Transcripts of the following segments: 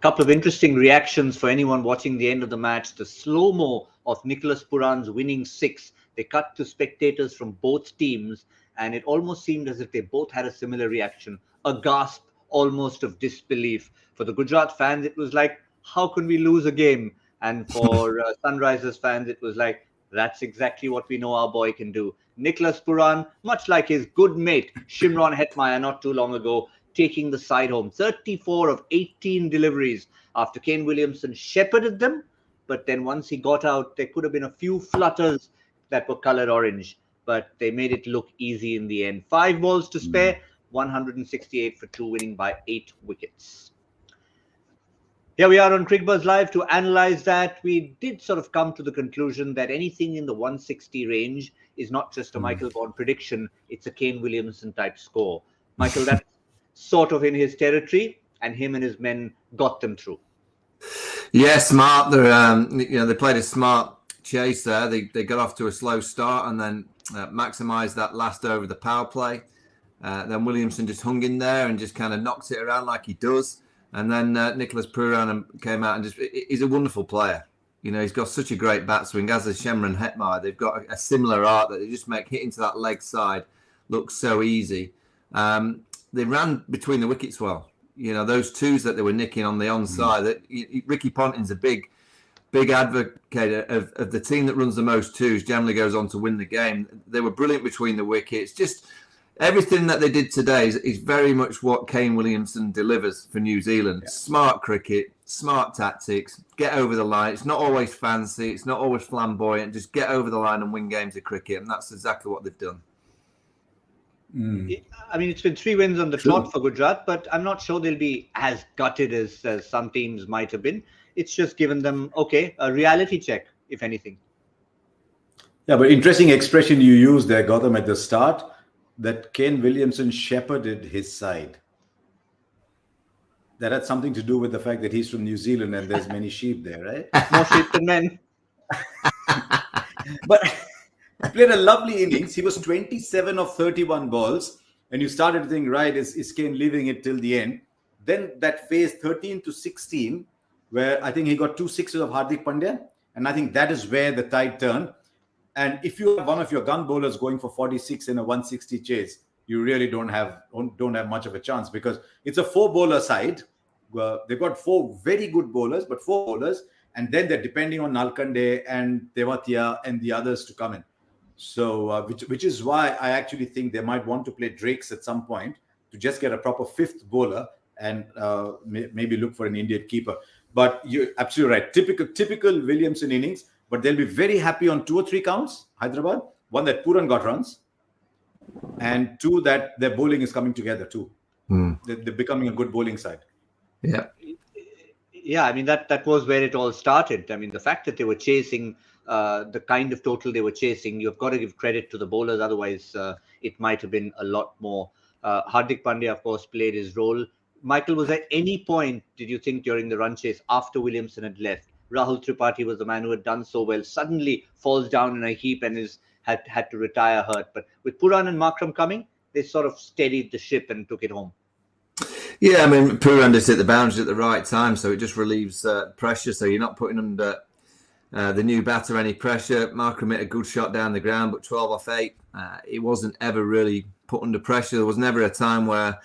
couple of interesting reactions for anyone watching the end of the match. The slow-mo of Nicholas Pooran's winning 6. They cut to spectators from both teams, and it almost seemed as if they both had a similar reaction, a gasp almost of disbelief. For the Gujarat fans, it was like, how can we lose a game? And for Sunrisers fans, it was like, that's exactly what we know our boy can do. Nicholas Pooran, much like his good mate Shimron Hetmeyer not too long ago, taking the side home. 34 of 18 deliveries after Kane Williamson shepherded them. But then once he got out, there could have been a few flutters that were coloured orange. But they made it look easy in the end. 5 balls to spare, 168 for 2, winning by 8 wickets. Here we are on Cricbuzz Live to analyze that. We did sort of come to the conclusion that anything in the 160 range is not just a Michael Vaughan prediction, it's a Kane Williamson type score. Michael, that's sort of in his territory, and him and his men got them through. Yeah, smart. They played a smart chase there. They got off to a slow start and then maximised that last over the power play. Then Williamson just hung in there and just kind of knocked it around like he does. And then Nicholas Pooran came out and he's a wonderful player. You know, he's got such a great bat swing. As is Shimron Hetmeyer, they've got a similar art that they just make hitting to that leg side look so easy. They ran between the wickets well. You know, those 2s that they were nicking on the onside. Ricky Ponting's a big advocate of the team that runs the most 2s generally goes on to win the game. They were brilliant between the wickets. Just everything that they did today is very much what Kane Williamson delivers for New Zealand. Yeah. Smart cricket, smart tactics, get over the line. It's not always fancy. It's not always flamboyant. Just get over the line and win games of cricket. And that's exactly what they've done. I mean, it's been 3 wins on the trot for Gujarat, but I'm not sure they'll be as gutted as some teams might have been. It's just given them, a reality check, if anything. Yeah, but interesting expression you used there, Gautam, at the start, that Kane Williamson shepherded his side. That had something to do with the fact that he's from New Zealand and there's many sheep there, right? More sheep than men. But he played a lovely innings. He was 27 of 31 balls. And you started to think, right, is Kane leaving it till the end? Then that phase 13 to 16, where I think he got 2 sixes of Hardik Pandya. And I think that is where the tide turned. And if you have one of your gun bowlers going for 46 in a 160 chase, you really don't have much of a chance because it's a 4-bowler side. They've got 4 very good bowlers, but 4 bowlers. And then they're depending on Nalkande and Tewatia and the others to come in. So, which is why I actually think they might want to play Drakes at some point to just get a proper 5th bowler and maybe look for an Indian keeper. But you're absolutely right. Typical Williamson innings, but they'll be very happy on 2 or 3 counts, Hyderabad. 1 that Pooran got runs, and 2 that their bowling is coming together too. They're becoming a good bowling side. Yeah. Yeah, I mean, that was where it all started. I mean, the fact that they were chasing the kind of total they were chasing, you've got to give credit to the bowlers. Otherwise, it might have been a lot more. Hardik Pandya, of course, played his role. Michael, was at any point, did you think during the run chase after Williamson had left, Rahul Tripathi was the man who had done so well, suddenly falls down in a heap and had to retire hurt. But with Pooran and Markram coming, they sort of steadied the ship and took it home. Yeah, I mean, Pooran just hit the boundaries at the right time, so it just relieves pressure. So you're not putting under the new batter any pressure. Markram hit a good shot down the ground, but 12 off 8. It wasn't ever really put under pressure. There was never a time where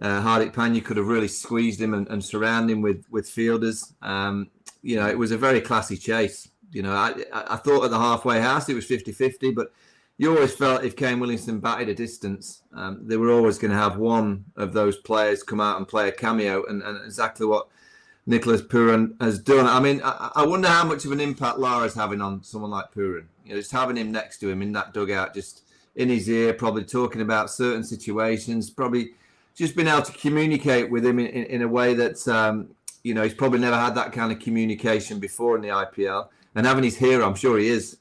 Hardik Pandya could have really squeezed him and surrounded him with fielders. It was a very classy chase. I thought at the halfway house it was 50-50, but you always felt if Kane Williamson batted a distance, they were always going to have one of those players come out and play a cameo, and exactly what Nicholas Pooran has done. I mean, I wonder how much of an impact Lara's having on someone like Pooran. Just having him next to him in that dugout, just in his ear, probably talking about certain situations, probably just been able to communicate with him in a way that, he's probably never had that kind of communication before in the IPL. And having his hero, I'm sure he is,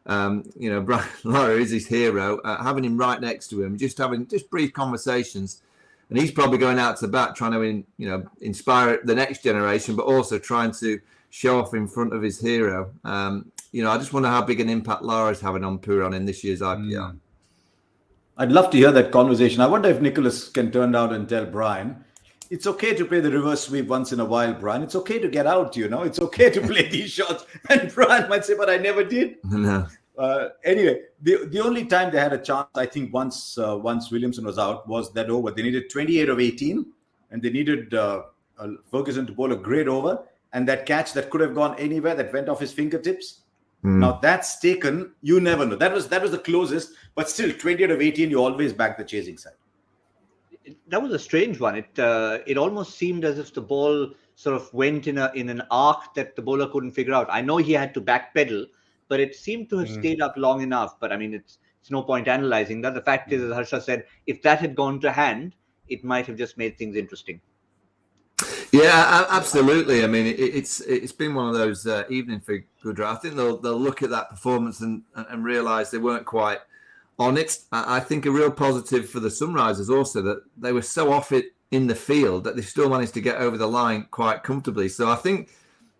Lara is his hero, having him right next to him, just having brief conversations. And he's probably going out to bat, trying to, inspire the next generation, but also trying to show off in front of his hero. I just wonder how big an impact Lara's having on Pooran in this year's IPL. I'd love to hear that conversation. I wonder if Nicholas can turn out and tell Brian, it's okay to play the reverse sweep once in a while, Brian. It's okay to get out, It's okay to play these shots. And Brian might say, but I never did. No. Anyway, the only time they had a chance, I think, once Williamson was out, was that over. They needed 28 of 18, and they needed Ferguson to bowl a great over. And that catch that could have gone anywhere, that went off his fingertips. Now that's taken, you never know. That was the closest, but still 28 of 18, you always back the chasing side. That was a strange one. It almost seemed as if the ball sort of went in an arc that the bowler couldn't figure out. I know he had to backpedal, but it seemed to have stayed up long enough. But I mean, it's no point analyzing that. The fact is, as Harsha said, if that had gone to hand, it might have just made things interesting. Yeah, absolutely. I mean, it's been one of those evenings for Gujarat. I think they'll look at that performance and realise they weren't quite on it. I think a real positive for the Sunrisers also that they were so off it in the field that they still managed to get over the line quite comfortably. So I think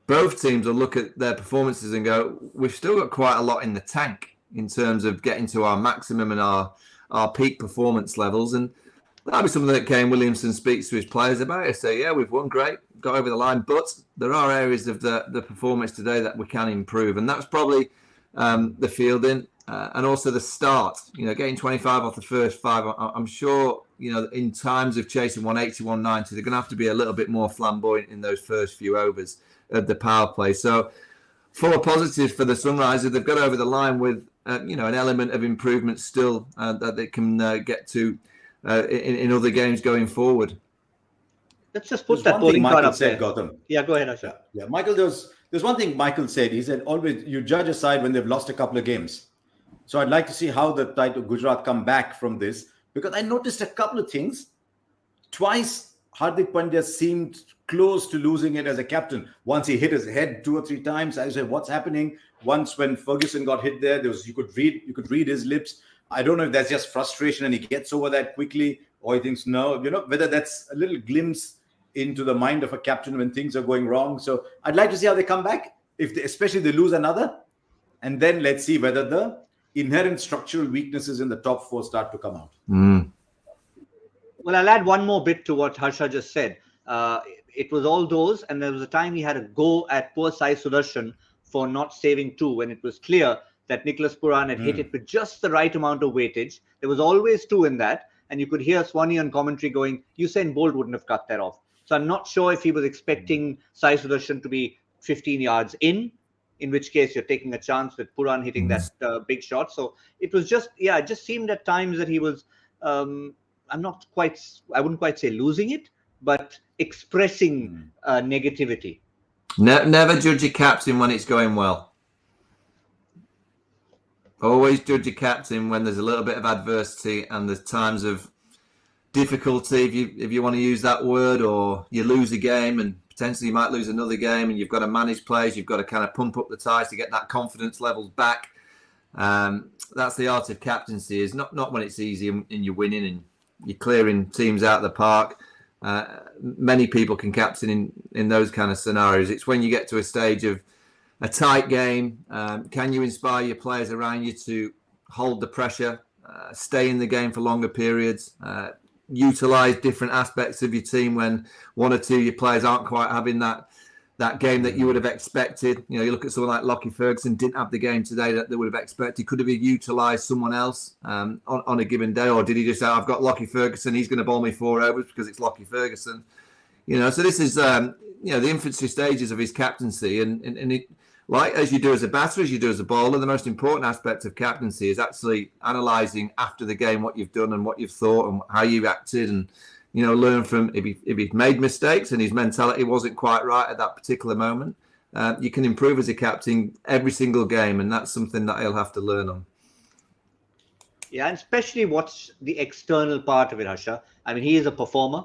both teams will look at their performances and go, we've still got quite a lot in the tank in terms of getting to our maximum and our peak performance levels. And that'll be something that Kane Williamson speaks to his players about. He say, yeah, we've won great, got over the line, but there are areas of the performance today that we can improve. And that's probably the fielding and also the start. Getting 25 off the first 5. I'm sure, in times of chasing 180, 190, they're going to have to be a little bit more flamboyant in those first few overs of the power play. So full of positives for the Sunrisers. They've got over the line with, an element of improvement still that they can get to in other games going forward. Let's just put that bowling card up there. Gautam. Yeah, go ahead, Harsha. Yeah, Michael, there's one thing Michael said. He said, always you judge a side when they've lost a couple of games. So I'd like to see how the tide of Gujarat come back from this, because I noticed a couple of things. Twice, Hardik Pandya seemed close to losing it as a captain. Once he hit his head 2 or 3 times. I said, what's happening? Once when Ferguson got hit there, you could read his lips. I don't know if that's just frustration and he gets over that quickly, or he thinks, no, whether that's a little glimpse into the mind of a captain when things are going wrong. So I'd like to see how they come back, especially if they lose another. And then let's see whether the inherent structural weaknesses in the top 4 start to come out. Well, I'll add one more bit to what Harsha just said. It was all those, and there was a time he had a go at poor Sai Sudarshan for not saving 2 when it was clear that Nicholas Pooran had hit it with just the right amount of weightage. There was always 2 in that, and you could hear Swanee on commentary going, Usain Bolt wouldn't have cut that off. So I'm not sure if he was expecting Sai Sudarshan to be 15 yards in which case you're taking a chance with Pooran hitting that big shot. So it was just, it just seemed at times that he was, I wouldn't quite say losing it, but expressing negativity. Never judge your captain when it's going well. Always judge your captain when there's a little bit of adversity and there's times of difficulty, if you want to use that word, or you lose a game and potentially you might lose another game and you've got to manage players, you've got to kind of pump up the ties to get that confidence levels back. That's the art of captaincy, is not when it's easy and you're winning and you're clearing teams out of the park. Many people can captain in those kind of scenarios. It's when you get to a stage of a tight game, can you inspire your players around you to hold the pressure, stay in the game for longer periods, utilise different aspects of your team when 1 or 2 of your players aren't quite having that game that you would have expected. You look at someone like Lockie Ferguson, didn't have the game today that they would have expected. Could have utilised someone else on a given day, or did he just say, I've got Lockie Ferguson, he's going to bowl me 4 overs because it's Lockie Ferguson? So this is the infancy stages of his captaincy, and it, like as you do as a batter, as you do as a bowler, the most important aspect of captaincy is actually analysing after the game what you've done and what you've thought and how you acted, and learn from if he's made mistakes and his mentality wasn't quite right at that particular moment. You can improve as a captain every single game, and that's something that he'll have to learn on. Yeah, and especially what's the external part of it, Harsha. I mean, he is a performer.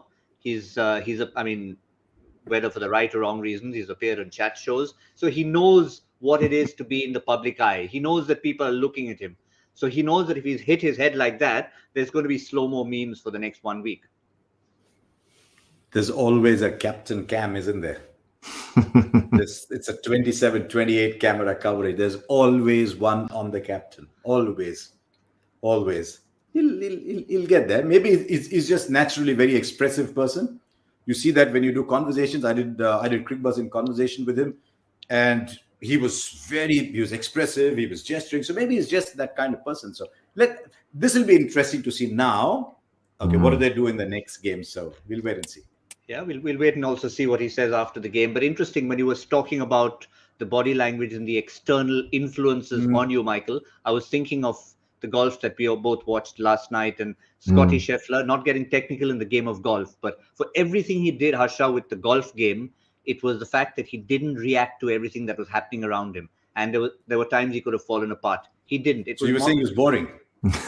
Whether for the right or wrong reasons, he's appeared on chat shows. So he knows what it is to be in the public eye. He knows that people are looking at him. So he knows that if he's hit his head like that, there's going to be slow-mo memes for the next 1 week. There's always a captain cam, isn't there? It's a 27-28 camera coverage. There's always one on the captain. Always. He'll get there. Maybe he's just naturally a very expressive person. You see that when you do conversations. I did Cricbuzz in conversation with him, and he was expressive. He was gesturing. So maybe he's just that kind of person. So this will be interesting to see now. Okay, what do they do in the next game? So we'll wait and see. Yeah, we'll wait and also see what he says after the game. But interesting, when he was talking about the body language and the external influences on you, Michael, I was thinking of the golf that we both watched last night, and Scotty Scheffler, not getting technical in the game of golf, but for everything he did, Harsha, with the golf game, it was the fact that he didn't react to everything that was happening around him. And there were times he could have fallen apart. He didn't. So you were saying he was boring?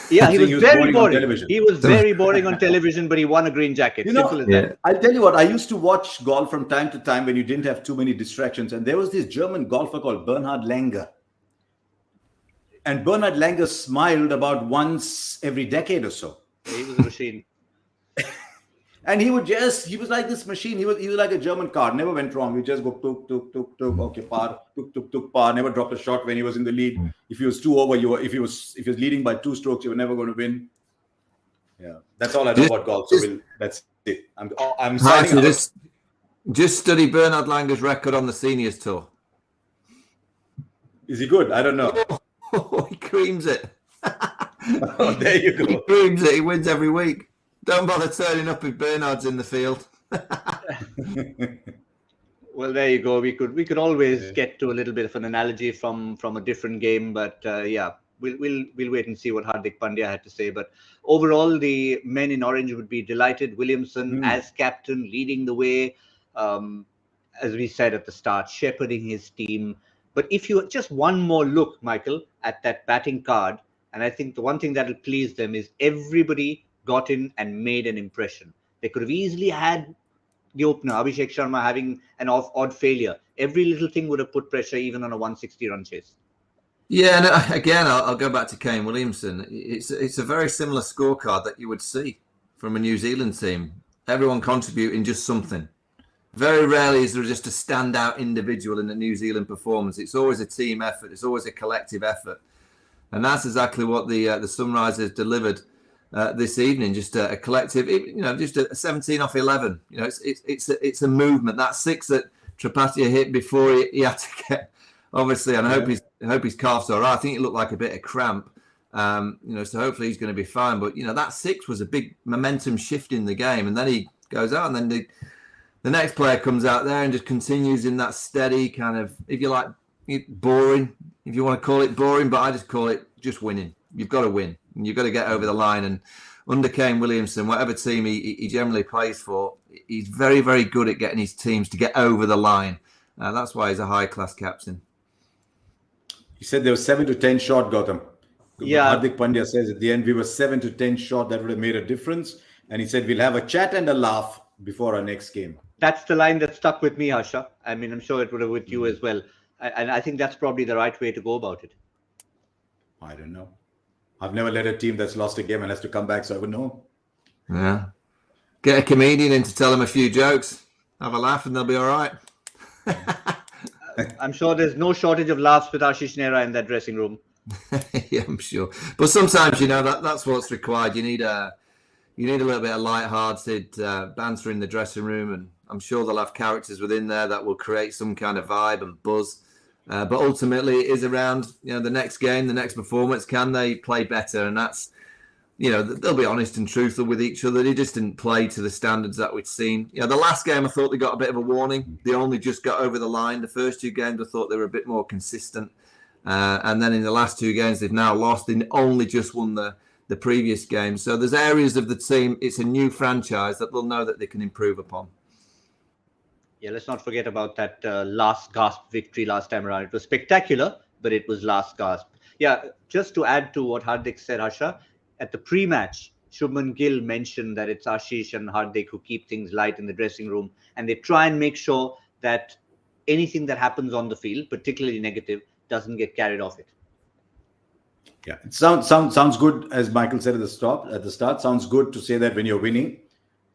Yeah, he was very boring. He was very boring on television, but he won a green jacket. Simple as that. I'll tell you what, I used to watch golf from time to time when you didn't have too many distractions. And there was this German golfer called Bernhard Langer. And Bernhard Langer smiled about once every decade or so. He was a machine. And he was like this machine. He was like a German car. Never went wrong. He just go tuk, tuk, tuk, tuk, okay, par, tuk, tuk, tuk, par. Never dropped a shot when he was in the lead. If he was 2 over, if he was leading by 2 strokes, you were never going to win. Yeah, that's all I know about golf. So that's it. I'm signing up. Just study Bernhard Langer's record on the seniors tour. Is he good? I don't know. Oh, he creams it. Oh, there you go. He creams it. He wins every week. Don't bother turning up if Bernard's in the field. Well, there you go. We could always get to a little bit of an analogy from a different game, but we'll wait and see what Hardik Pandya had to say. But overall, the men in orange would be delighted. Williamson as captain, leading the way, as we said at the start, shepherding his team. But if you just one more look, Michael, at that batting card, and I think the one thing that will please them is everybody got in and made an impression. They could have easily had the opener, Abhishek Sharma, having an odd failure. Every little thing would have put pressure even on a 160-run chase. Yeah, and again, I'll go back to Kane Williamson. It's a very similar scorecard that you would see from a New Zealand team. Everyone contributing just something. Very rarely is there just a standout individual in a New Zealand performance. It's always a team effort. It's always a collective effort. And that's exactly what the Sunrisers delivered this evening. Just a collective, just a 17 off 11. It's a movement. That 6 that Tripathi hit before he had to get. Obviously, and I hope his calf's all right. I think it looked like a bit of cramp. So hopefully he's going to be fine. But that 6 was a big momentum shift in the game, and then he goes out, and then the next player comes out there and just continues in that steady kind of, if you like, boring. If you want to call it boring, but I just call it just winning. You've got to win. And you've got to get over the line. And under Kane Williamson, whatever team he generally plays for, he's very, very good at getting his teams to get over the line. That's why he's a high-class captain. He said there was 7 to 10 short, Gautam. Yeah. Hardik Pandya says at the end, we were 7 to 10 short. That would have made a difference. And he said, we'll have a chat and a laugh before our next game. That's the line that stuck with me, Harsha. I mean, I'm sure it would have with you as well. And I think that's probably the right way to go about it. I don't know. I've never led a team that's lost a game and has to come back, so I would know. Yeah. Get a comedian in to tell them a few jokes. Have a laugh and they'll be all right. I'm sure there's no shortage of laughs with Ashish Nehra in that dressing room. Yeah, I'm sure. But sometimes, that's what's required. You need a little bit of light-hearted banter in the dressing room, and I'm sure they'll have characters within there that will create some kind of vibe and buzz. But ultimately, it is around the next game, the next performance. Can they play better? And that's they'll be honest and truthful with each other. They just didn't play to the standards that we'd seen. The last game I thought they got a bit of a warning. They only just got over the line. The first 2 games I thought they were a bit more consistent, and then in the last 2 games they've now lost. They only just won the previous game. So there's areas of the team. It's a new franchise that they'll know that they can improve upon. Yeah, let's not forget about that last gasp victory last time around. It was spectacular, but it was last gasp. Yeah, just to add to what Hardik said, Harsha, at the pre-match, Shubman Gill mentioned that it's Ashish and Hardik who keep things light in the dressing room, and they try and make sure that anything that happens on the field, particularly negative, doesn't get carried off it. Yeah, it sounds good, as Michael said at the start. Sounds good to say that when you're winning.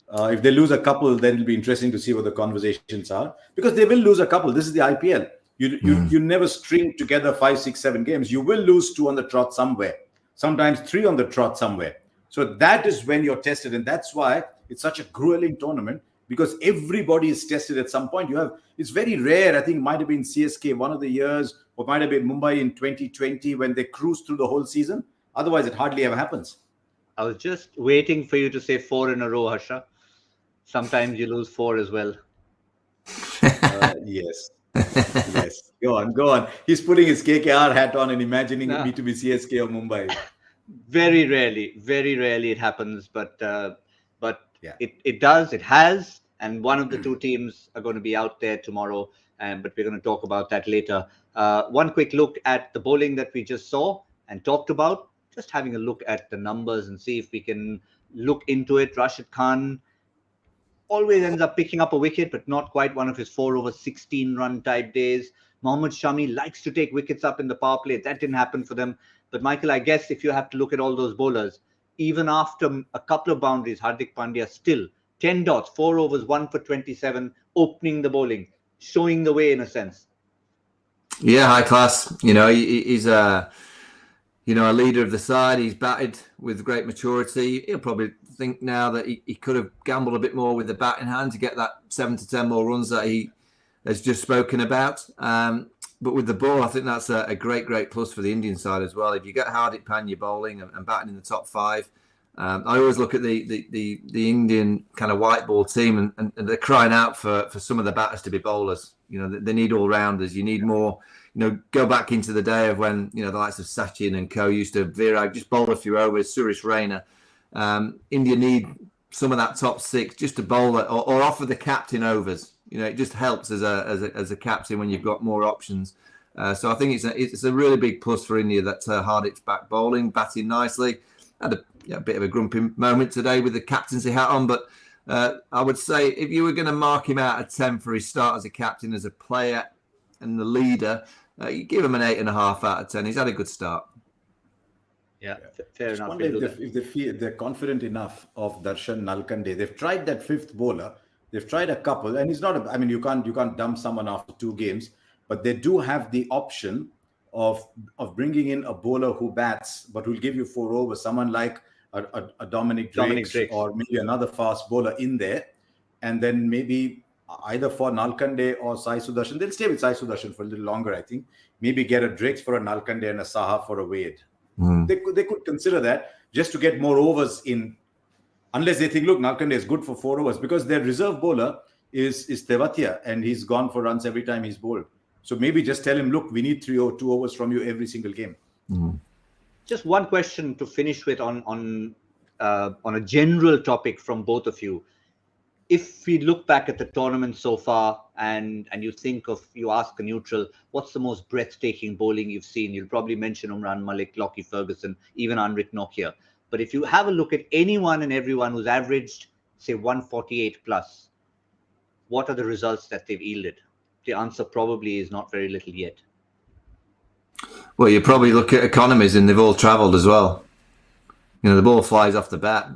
If they lose a couple, then it'll be interesting to see what the conversations are, because they will lose a couple. This is the IPL. You never string together 5, 6, 7 games. You will lose 2 on the trot somewhere, sometimes 3 on the trot somewhere. So that is when you're tested, and that's why it's such a grueling tournament. because everybody is tested at some point. It's very rare. I think it might have been CSK one of the years, or might have been Mumbai in 2020 when they cruised through the whole season. Otherwise, it hardly ever happens. I was just waiting for you to say 4 in a row, Harsha. Sometimes you lose 4 as well. Yes. Yes. Go on. He's putting his KKR hat on and imagining me to be CSK or Mumbai. Very rarely it happens, but yeah. It does. It has, and one of the two teams are going to be out there tomorrow. But we're going to talk about that later. One quick look at the bowling that we just saw and talked about. Just having a look at the numbers and see if we can look into it. Rashid Khan always ends up picking up a wicket, but not quite one of his 4 over 16 run type days. Mohammad Shami likes to take wickets up in the power play. That didn't happen for them. But Michael, I guess if you have to look at all those bowlers, even after a couple of boundaries, Hardik Pandya still 10 dots, 4 overs, 1 for 27, opening the bowling, showing the way in a sense. Yeah, high class. He's a leader of the side. He's batted with great maturity. He'll probably think now that he could have gambled a bit more with the bat in hand to get that 7 to 10 more runs that he has just spoken about. But with the ball, I think that's a great plus for the Indian side as well. If you get Hardik Pandya bowling and batting in the top 5, I always look at the Indian kind of white ball team and they're crying out for some of the batters to be bowlers. They need all rounders. You need more. Go back into the day of when the likes of Sachin and co used to Virag just bowl a few overs. Suresh Raina. India need some of that top 6 just to bowl it or offer the captain overs. It just helps as a captain when you've got more options. So I think it's a really big plus for India that Hardik's back bowling, batting nicely. Had a bit of a grumpy moment today with the captaincy hat on, but I would say if you were going to mark him out of 10 for his start as a captain, as a player and the leader, you give him an 8.5 out of 10. He's had a good start. Yeah, fair enough. I wonder if they feel they're confident enough of Darshan Nalkande. They've tried that 5th bowler. They've tried a couple, and he's not. You can't dump someone after 2 games, but they do have the option of bringing in a bowler who bats, but will give you 4 overs. Someone like a Dominic Drakes or maybe another fast bowler in there, and then maybe either for Nalkande or Sai Sudarshan. They'll stay with Sai Sudarshan for a little longer, I think. Maybe get a Drakes for a Nalkande and a Saha for a Wade. They could consider that just to get more overs in. Unless they think, look, Nalkande is good for 4 overs, because their reserve bowler is Tewatia, and he's gone for runs every time he's bowled. So maybe just tell him, look, we need 3 or 2 overs from you every single game. Just one question to finish with on a general topic from both of you. If we look back at the tournament so far and you ask a neutral, what's the most breathtaking bowling you've seen? You'll probably mention Umran Malik, Lockie Ferguson, even Anrik Nokia. But if you have a look at anyone and everyone who's averaged, say, 148 plus, what are the results that they've yielded? The answer probably is not very little yet. Well, you probably look at economies and they've all travelled as well. The ball flies off the bat.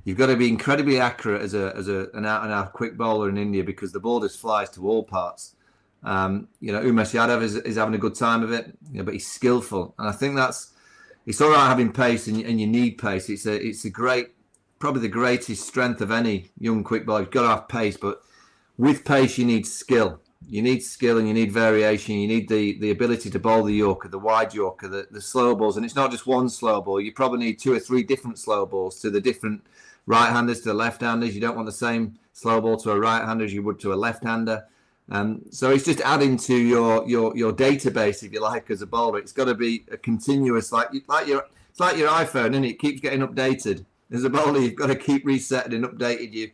You've got to be incredibly accurate as an out-and-out quick bowler in India, because the ball just flies to all parts. Umesh Yadav is having a good time of it, but he's skillful. And I think it's all right having pace, and you need pace. It's a great, probably the greatest strength of any young quick bowler. You've got to have pace, but with pace you need skill. You need skill and you need variation. You need the ability to bowl the Yorker, the wide Yorker, the slow balls. And it's not just one slow ball. You probably need 2 or 3 different slow balls to the different right-handers, to the left-handers. You don't want the same slow ball to a right-hander as you would to a left-hander. So it's just adding to your database, if you like, as a bowler. It's got to be a continuous, it's like your iPhone, isn't it? It keeps getting updated. As a bowler, you've got to keep resetting and updating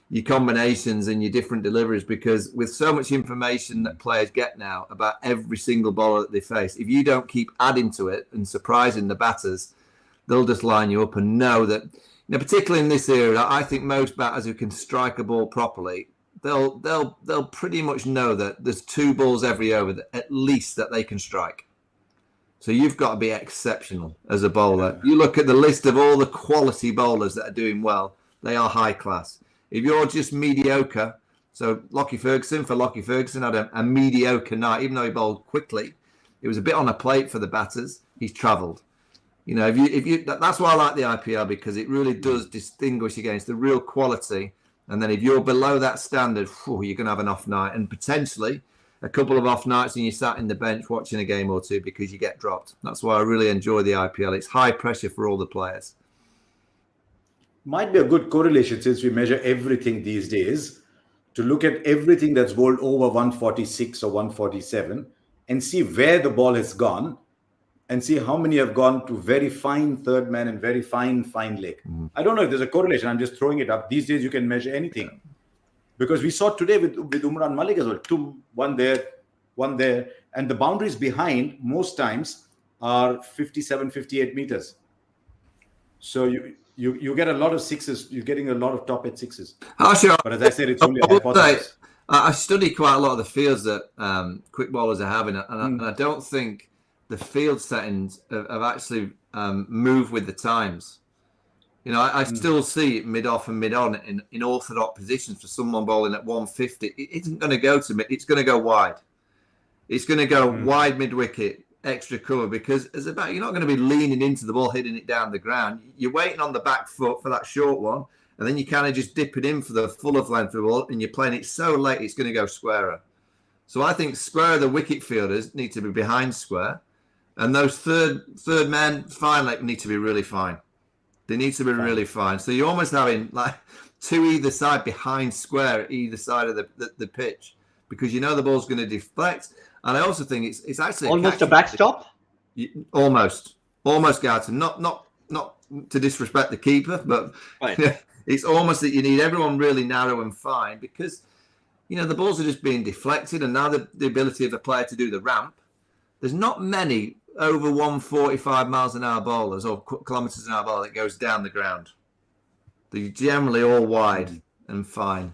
your combinations and your different deliveries, because with so much information that players get now about every single bowler that they face, if you don't keep adding to it and surprising the batters, they'll just line you up and know that, particularly in this era, I think most batters who can strike a ball properly, they'll pretty much know that there's 2 balls every over at least that they can strike. So you've got to be exceptional as a bowler. You look at the list of all the quality bowlers that are doing well, they are high class. If you're just mediocre, so Lockie Ferguson had a mediocre night, even though he bowled quickly. It was a bit on a plate for the batters. He's travelled. If you that's why I like the IPL, because it really does distinguish against the real quality And then if you're below that standard, you're going to have an off night, and potentially a couple of off nights and you sat in the bench watching a game or two because you get dropped. That's why I really enjoy the IPL. It's high pressure for all the players. Might be a good correlation, since we measure everything these days, to look at everything that's bowled over 146 or 147 and see where the ball has gone, and see how many have gone to very fine third man and very fine leg. I don't know if there's a correlation. I'm just throwing it up. These days you can measure anything. Because we saw today with Umran Malik as well. One there. And the boundaries behind most times are 57, 58 meters. So you get a lot of sixes. You're getting a lot of top at sixes. Harsha, but as I said, it's only a hypothesis. I study quite a lot of the fields that quick bowlers are having. And I don't think the field settings have actually moved with the times. You know, I still see it mid-off and mid-on in orthodox positions for someone bowling at 150. It isn't going to go to mid. It's going to go wide. It's going to go wide mid-wicket, extra cover, because you're not going to be leaning into the ball, hitting it down the ground. You're waiting on the back foot for that short one, and then you kind of just dip it in for the full of length of the ball, and you're playing it so late it's going to go squarer. So I think square, the wicket fielders need to be behind square, and those third men, fine leg, need to be really fine. They need to be really fine. So you're almost having like two either side behind square at either side of the pitch, because you know the ball's going to deflect. And I also think it's actually almost a backstop. Almost, Gautam. Not to disrespect the keeper, but it's almost that you need everyone really narrow and fine, because you know the balls are just being deflected, and now the ability of the player to do the ramp. There's not many over 145 miles an hour bowlers or kilometres an hour bowler that goes down the ground. They're generally all wide and fine.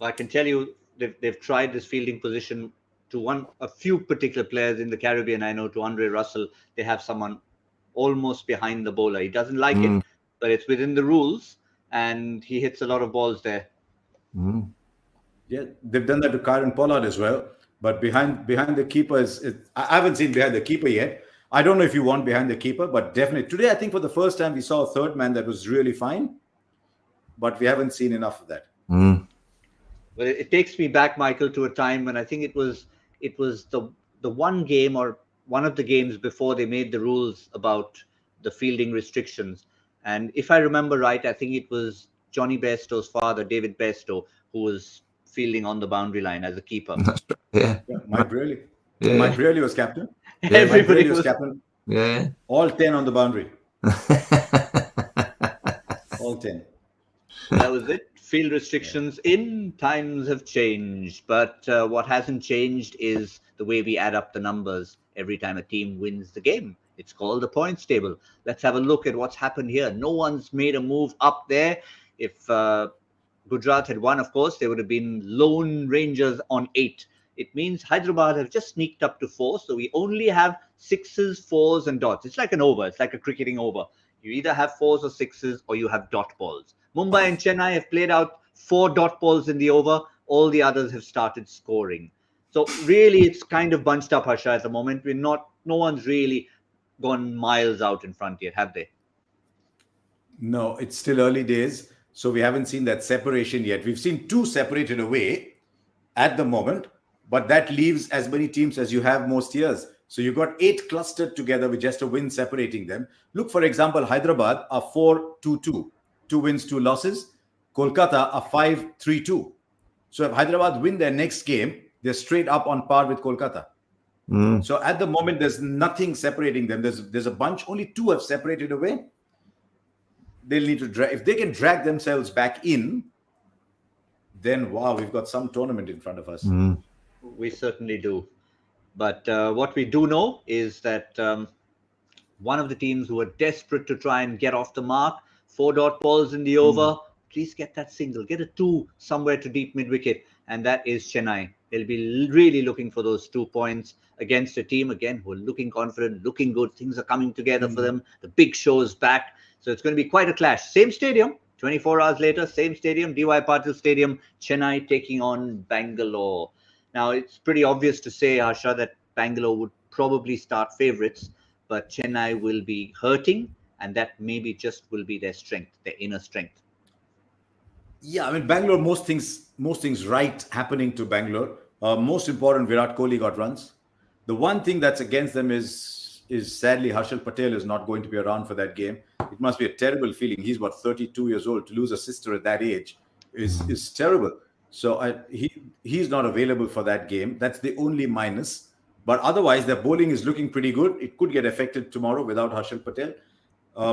I can tell you they've tried this fielding position to a few particular players in the Caribbean. I know to Andre Russell, they have someone almost behind the bowler. He doesn't like it, but it's within the rules, and he hits a lot of balls there. Yeah, they've done that to Kieron Pollard as well. But behind the keeper I haven't seen behind the keeper yet. I don't know if you want behind the keeper, but definitely today I think for the first time we saw a third man that was really fine, but we haven't seen enough of that. Well, it takes me back, Michael, to a time when I think it was the one game or one of the games before they made the rules about the fielding restrictions. And if I remember right, I think it was Johnny Bairstow's father, David Bairstow, who was fielding on the boundary line as a keeper. Yeah, Mike Brearley. Yeah. Mike Brearley was captain. Yeah. Everybody was captain. Yeah. All 10 on the boundary. All 10. That was it. Field restrictions in times have changed, but what hasn't changed is the way we add up the numbers every time a team wins the game. It's called the points table. Let's have a look at what's happened here. No one's made a move up there. If Gujarat had won, of course, they would have been Lone Rangers on 8. It means Hyderabad have just sneaked up to 4. So we only have 6s, 4s, and dots. It's like an over. It's like a cricketing over. You either have 4s or 6s, or you have dot balls. Mumbai and Chennai have played out 4 dot balls in the over. All the others have started scoring. So really, it's kind of bunched up, Harsha, at the moment. No one's really gone miles out in front yet, have they? No, it's still early days. So we haven't seen that separation yet. We've seen 2 separated away at the moment, but that leaves as many teams as you have most years. So you've got 8 clustered together with just a win separating them. Look, for example, Hyderabad are 4-2-2. 2 wins, 2 losses. Kolkata are 5-3-2. So if Hyderabad win their next game, they're straight up on par with Kolkata. So at the moment, there's nothing separating them. There's a bunch. Only 2 have separated away. They'll need to drag. If they can drag themselves back in, then wow, we've got some tournament in front of us. We certainly do. But what we do know is that one of the teams who are desperate to try and get off the mark, 4 dot balls in the over, please get that single, get a 2 somewhere to deep mid-wicket, and that is Chennai. They'll be really looking for those 2 points against a team, again, who are looking confident, looking good. Things are coming together for them. The big show is back. So it's going to be quite a clash. Same stadium, 24 hours later, same stadium, DY Patil Stadium, Chennai taking on Bangalore. Now, it's pretty obvious to say, Harsha, that Bangalore would probably start favourites, but Chennai will be hurting, and that maybe just will be their strength, their inner strength. Yeah, I mean, Bangalore, most things right happening to Bangalore. Most important, Virat Kohli got runs. The one thing that's against them is sadly Harshal Patel is not going to be around for that game. It must be a terrible feeling. He's 32 years old. To lose a sister at that age is terrible. So he's not available for that game. That's the only minus. But otherwise, their bowling is looking pretty good. It could get affected tomorrow without Harshal Patel.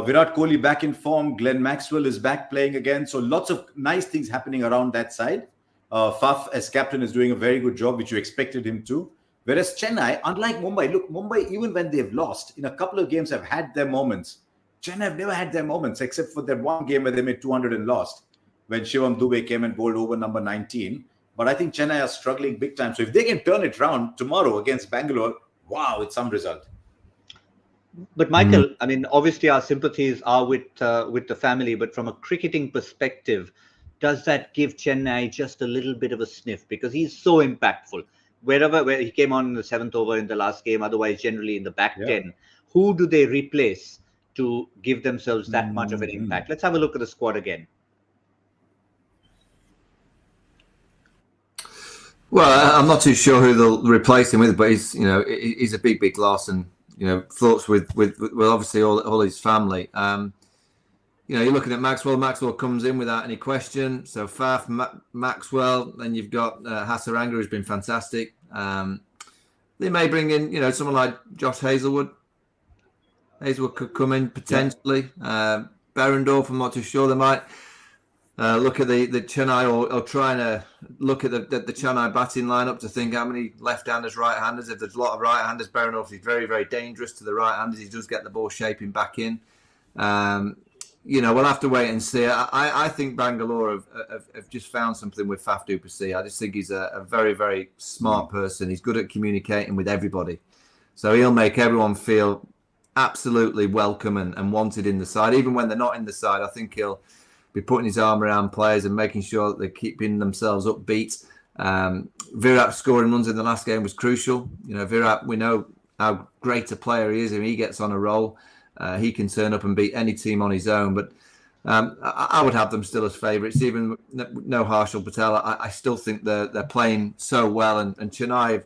Virat Kohli back in form. Glenn Maxwell is back playing again. So lots of nice things happening around that side. Faf as captain is doing a very good job, which you expected him to. Whereas Chennai, unlike Mumbai, look, Mumbai, even when they've lost, in a couple of games have had their moments. Chennai have never had their moments, except for that one game where they made 200 and lost, when Shivam Dube came and bowled over number 19. But I think Chennai are struggling big time. So if they can turn it around tomorrow against Bangalore, wow, it's some result. But Michael, I mean, obviously our sympathies are with the family, but from a cricketing perspective, does that give Chennai just a little bit of a sniff? Because he's so impactful. Where he came on in the 7th over in the last game, otherwise generally in the back 10, who do they replace to give themselves that much of an impact? Let's have a look at the squad again. Well, I'm not too sure who they'll replace him with, but he's a big loss, and thoughts with obviously all his family. You're looking at Maxwell. Maxwell comes in without any question. So Faf, Maxwell, then you've got Hasaranga, who's been fantastic. They may bring in, someone like Josh Hazelwood. Hazelwood could come in potentially. Yeah. Berendorf, I'm not too sure. They might look at the Chennai or trying to look at the Chennai batting lineup to think how many left-handers, right-handers. If there's a lot of right-handers, Berendorf is very, very dangerous to the right-handers. He does get the ball shaping back in. We'll have to wait and see. I think Bangalore have just found something with Faf du Plessis. I just think he's a very, very smart person. He's good at communicating with everybody. So he'll make everyone feel absolutely welcome and wanted in the side. Even when they're not in the side, I think he'll be putting his arm around players and making sure that they're keeping themselves upbeat. Virat scoring runs in the last game was crucial. Virat, we know how great a player he is, and he gets on a roll. He can turn up and beat any team on his own, but I would have them still as favourites. Even no Harshal Patel, I still think they're playing so well. And Chennai,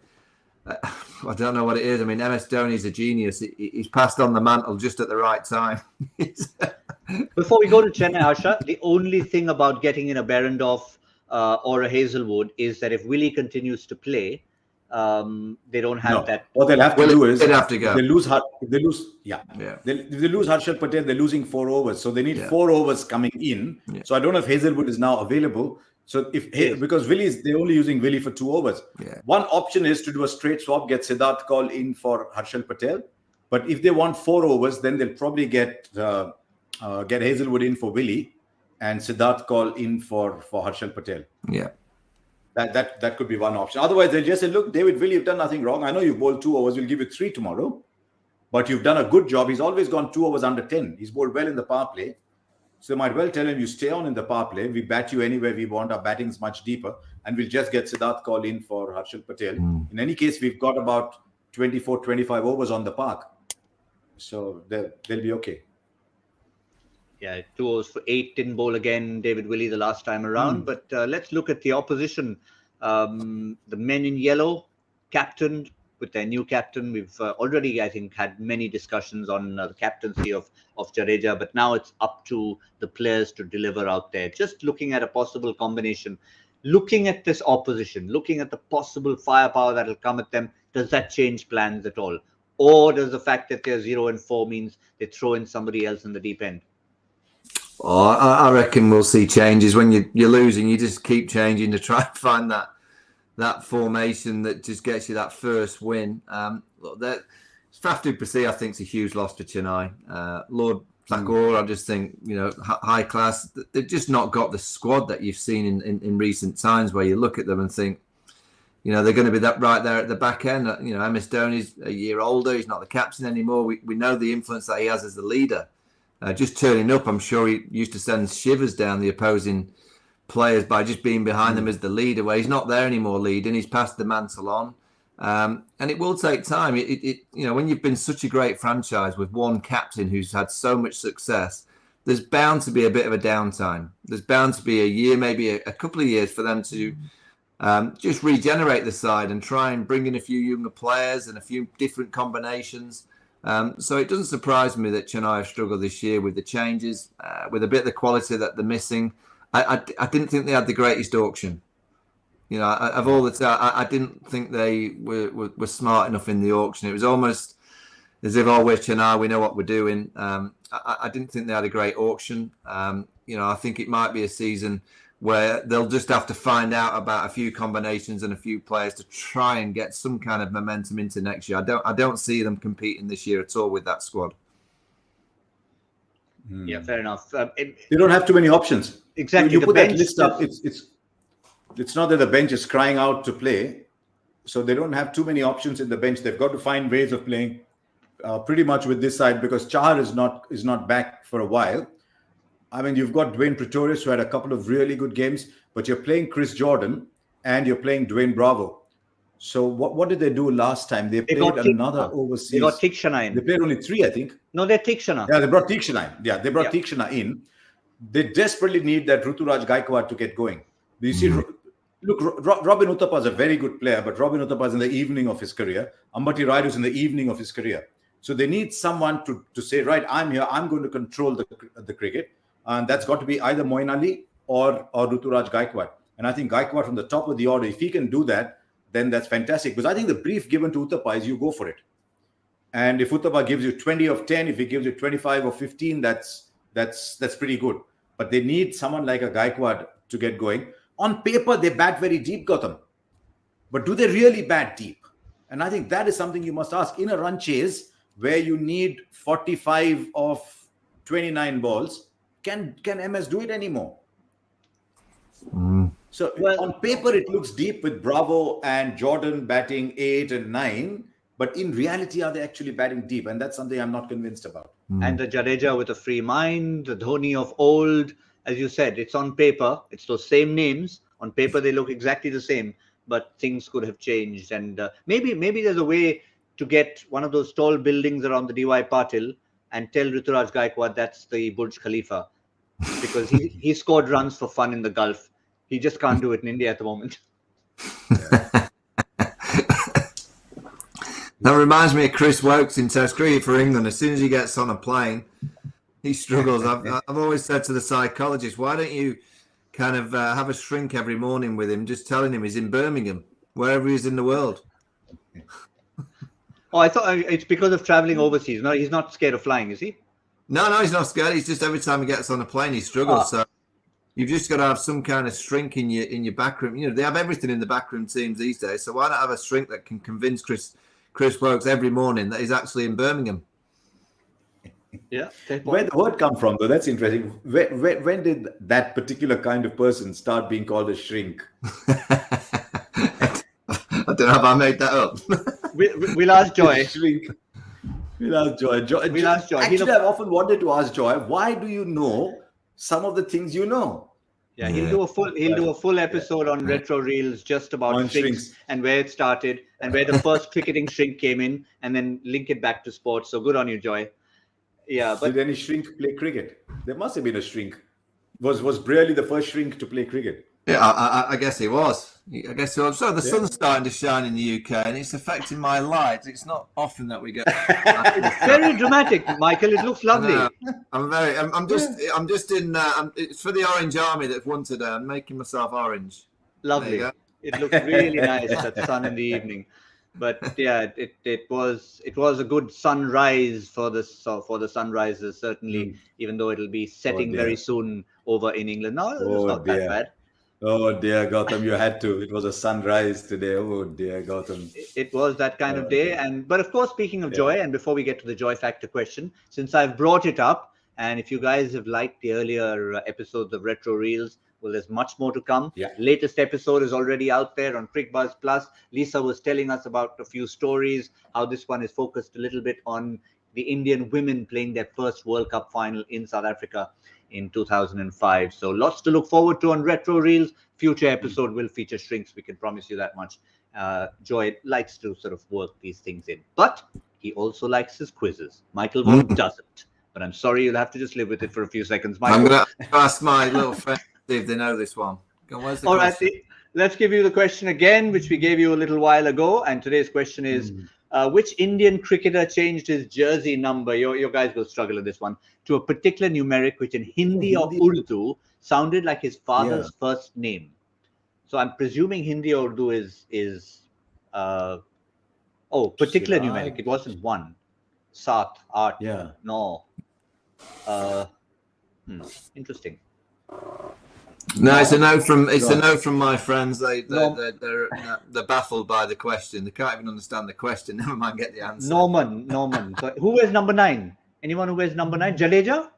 I don't know what it is. I mean, MS Dhoni's a genius. He's passed on the mantle just at the right time. Before we go to Chennai, Harsha, the only thing about getting in a Berendorf or a Hazelwood is that if Willie continues to play, they don't have that. What they'll have to do is they'd have to go. If they lose Harshal Patel, they're losing 4 overs. So they need 4 overs coming in. Yeah. So I don't know if Hazelwood is now available. So because they're only using Willie for 2 overs. Yeah. One option is to do a straight swap, get Siddharth Kaul in for Harshal Patel. But if they want 4 overs, then they'll probably get Hazelwood in for Willie and Siddharth Kaul in for Harshal Patel. Yeah. That could be one option. Otherwise, they'll just say, look, David Willie, you've done nothing wrong. I know you've bowled 2 overs. We'll give you 3 tomorrow. But you've done a good job. He's always gone 2 overs under 10. He's bowled well in the power play. So they might well tell him, you stay on in the power play. We bat you anywhere we want. Our batting's much deeper. And we'll just get Siddharth Kaul in for Harshal Patel. In any case, we've got about 24, 25 overs on the park. So they'll be okay. Yeah, 2 overs for 8, didn't bowl again, David Willie, the last time around. But let's look at the opposition. The men in yellow, captained with their new captain. We've already, I think, had many discussions on the captaincy of Jadeja, but now it's up to the players to deliver out there. Just looking at a possible combination, looking at this opposition, looking at the possible firepower that will come at them, does that change plans at all? Or does the fact that they're 0-4 means they throw in somebody else in the deep end? Oh, I reckon we'll see changes. When you're losing, you just keep changing to try and find that formation that just gets you that first win. Faf du Plessis, I think, is a huge loss for Chennai. Lord Thakur, I just think, high class. They've just not got the squad that you've seen in recent times, where you look at them and think, they're going to be that right there at the back end. MS Dhoni's a year older. He's not the captain anymore. We know the influence that he has as the leader. Just turning up, I'm sure he used to send shivers down the opposing players by just being behind them as the leader, where he's not there anymore leading. He's passed the mantle on. And it will take time. When you've been such a great franchise with one captain who's had so much success, there's bound to be a bit of a downtime. There's bound to be a year, maybe a couple of years for them to just regenerate the side and try and bring in a few younger players and a few different combinations. So it doesn't surprise me that Chennai have struggled this year with the changes, with a bit of the quality that they're missing. I didn't think they had the greatest auction. You know, of all the time, I didn't think they were smart enough in the auction. It was almost as if, oh, we're Chennai, we know what we're doing. I didn't think they had a great auction. You know, I think it might be a season where they'll just have to find out about a few combinations and a few players to try and get some kind of momentum into next year. I don't see them competing this year at all with that squad. Yeah, fair enough. They don't have too many options. Exactly. You put that list up. It's not that the bench is crying out to play, so they don't have too many options in the bench. They've got to find ways of playing pretty much with this side, because Chahar is not back for a while. I mean, you've got Dwayne Pretorius, who had a couple of really good games, but you're playing Chris Jordan and you're playing Dwayne Bravo. So what did they do last time? They played another overseas. They got Tikshana in. They played only 3, I think. No, they're Tikshana. Yeah, they brought Tikshana in. Yeah, they brought Tikshana in. They desperately need that Ruturaj Gaikwad to get going. You see, look, Robin Uthappa is a very good player, but Robin Uthappa is in the evening of his career. Ambati Rayudu is in the evening of his career. So they need someone to say, right, I'm here, I'm going to control the cricket. And that's got to be either Moin Ali or Ruturaj Gaikwad. And I think Gaikwad from the top of the order, if he can do that, then that's fantastic. Because I think the brief given to Uthappa is you go for it. And if Uthappa gives you 20 of 10, if he gives you 25 or 15, that's pretty good. But they need someone like a Gaikwad to get going. On paper, they bat very deep, Gautam. But do they really bat deep? And I think that is something you must ask. In a run chase where you need 45 of 29 balls, can MS do it anymore? So on paper, it looks deep with Bravo and Jordan batting 8 and 9. But in reality, are they actually batting deep? And that's something I'm not convinced about. And the Jadeja with a free mind, the Dhoni of old. As you said, it's on paper. It's those same names. On paper, they look exactly the same. But things could have changed. And maybe there's a way to get one of those tall buildings around the DY Patil and tell Ruturaj Gaikwad that's the Burj Khalifa. Because he scored runs for fun in the Gulf. He just can't do it in India at the moment. That reminds me of Chris Woakes in Test cricket for England. As soon as he gets on a plane, he struggles. I've always said to the psychologist, why don't you kind of have a shrink every morning with him, just telling him he's in Birmingham, wherever he is in the world. Oh, I thought it's because of traveling overseas. No, he's not scared of flying, is he? No, he's not scared. He's just every time he gets on a plane, he struggles. So you've just got to have some kind of shrink in your backroom. You know, they have everything in the backroom teams these days. So why not have a shrink that can convince Chris Woakes every morning that he's actually in Birmingham? Yeah. Where did the word come from, though? That's interesting. When did that particular kind of person start being called a shrink? I don't know if I made that up. We'll ask Joy. Shrink. We'll ask Joy. We'll ask Joy. Actually, I've often wanted to ask Joy, why do you know some of the things you know? Yeah, he'll do a full episode on retro reels just about shrinks and where it started and where the first cricketing shrink came in, and then link it back to sports. So good on you, Joy. Yeah, but did any shrink play cricket? There must have been a shrink. Was Brearley the first shrink to play cricket? Yeah, I guess he was. So the sun's starting to shine in the UK, and it's affecting my light. It's not often that we get. It's very dramatic, Michael. It looks lovely. I'm just in. It's for the Orange Army that's won today. I'm making myself orange. Lovely. It looks really nice, that sun in the evening. But yeah, it was a good sunrise for the Sunrisers, certainly, even though it'll be setting very soon over in England. No, it's not that bad. Oh dear, Gautam, you had to. It was a sunrise today. Oh dear, Gautam. It was that kind of day. But of course, speaking of joy, and before we get to the joy factor question, since I've brought it up, and if you guys have liked the earlier episodes of Retro Reels, well, there's much more to come. Yeah. Latest episode is already out there on Cricbuzz Plus. Lisa was telling us about a few stories, how this one is focused a little bit on the Indian women playing their first World Cup final in South Africa in 2005. So lots to look forward to on Retro Reels. Future episode will feature shrinks. We can promise you that much. Joy likes to sort of work these things in, but he also likes his quizzes. Michael Vaughan doesn't. But I'm sorry, you'll have to just live with it for a few seconds. I'm going to ask my little friend see if they know this one. Go on, where's the question? Right, let's give you the question again, which we gave you a little while ago. And today's question is, which Indian cricketer changed his jersey number? Your guys will struggle with this one. To a particular numeric, which in Hindi or Urdu sounded like his father's first name. So I'm presuming Hindi or Urdu is particular numeric. It wasn't 1, 7, 8, Yeah. no. Interesting. No, it's a no from my friends. They're baffled by the question. They can't even understand the question. Never mind, get the answer. Norman. So who wears number 9? Anyone who wears number 9? Jadeja?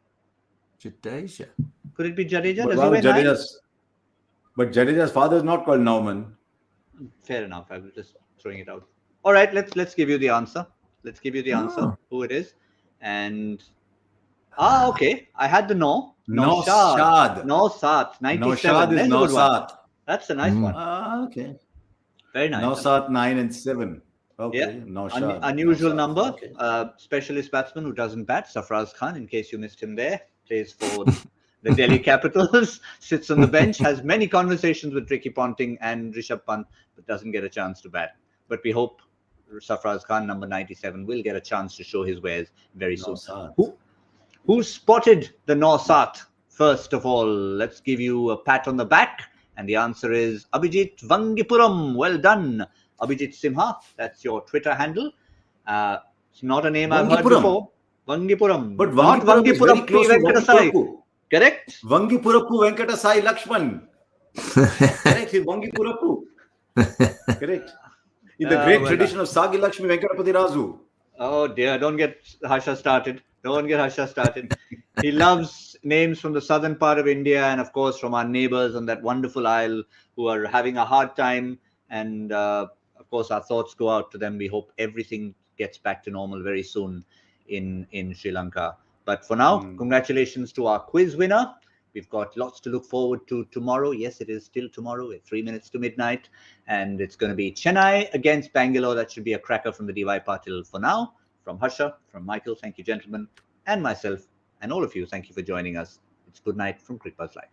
Jadeja. Could it be Jadeja? But, Does he wear 9? But Jadeja's father is not called Nauman. Fair enough. I was just throwing it out. All right, let's give you the answer. Let's give you the answer. Who it is. And okay. I had the no. Naushad. Nausat, 97. Naushad is Nausat. That's a nice one. Okay. Very nice. Nausat 9 and 7. Okay. Yeah. Naushad. Unusual Nausat. number. Okay. Specialist batsman who doesn't bat, Sarfraz Khan, in case you missed him there, plays for the Delhi Capitals, sits on the bench, has many conversations with Ricky Ponting and Rishabh Pant, but doesn't get a chance to bat. But we hope Sarfraz Khan, number 97, will get a chance to show his wares very soon. Who spotted the Nausat first of all? Let's give you a pat on the back. And the answer is Abhijit Vangipuram. Well done, Abhijit Simha. That's your Twitter handle. It's not a name I've heard before. Vangipuram. But Vangipuram is very close to Vangipurappu. Correct? Vangipurappu Venkatasai Lakshman. Correct. He's Vangipurappu. Correct. In the great tradition of Sagi Lakshmi Venkatapati Razu. Oh dear, don't get Harsha started. He loves names from the southern part of India and, of course, from our neighbors on that wonderful isle who are having a hard time. And, of course, our thoughts go out to them. We hope everything gets back to normal very soon in Sri Lanka. But for now, congratulations to our quiz winner. We've got lots to look forward to tomorrow. Yes, it is still tomorrow at 3 minutes to midnight. And it's going to be Chennai against Bangalore. That should be a cracker from the DY Patil for now. From Harsha, from Michael, thank you, gentlemen, and myself, and all of you, thank you for joining us. It's good night from Cricbuzz Live.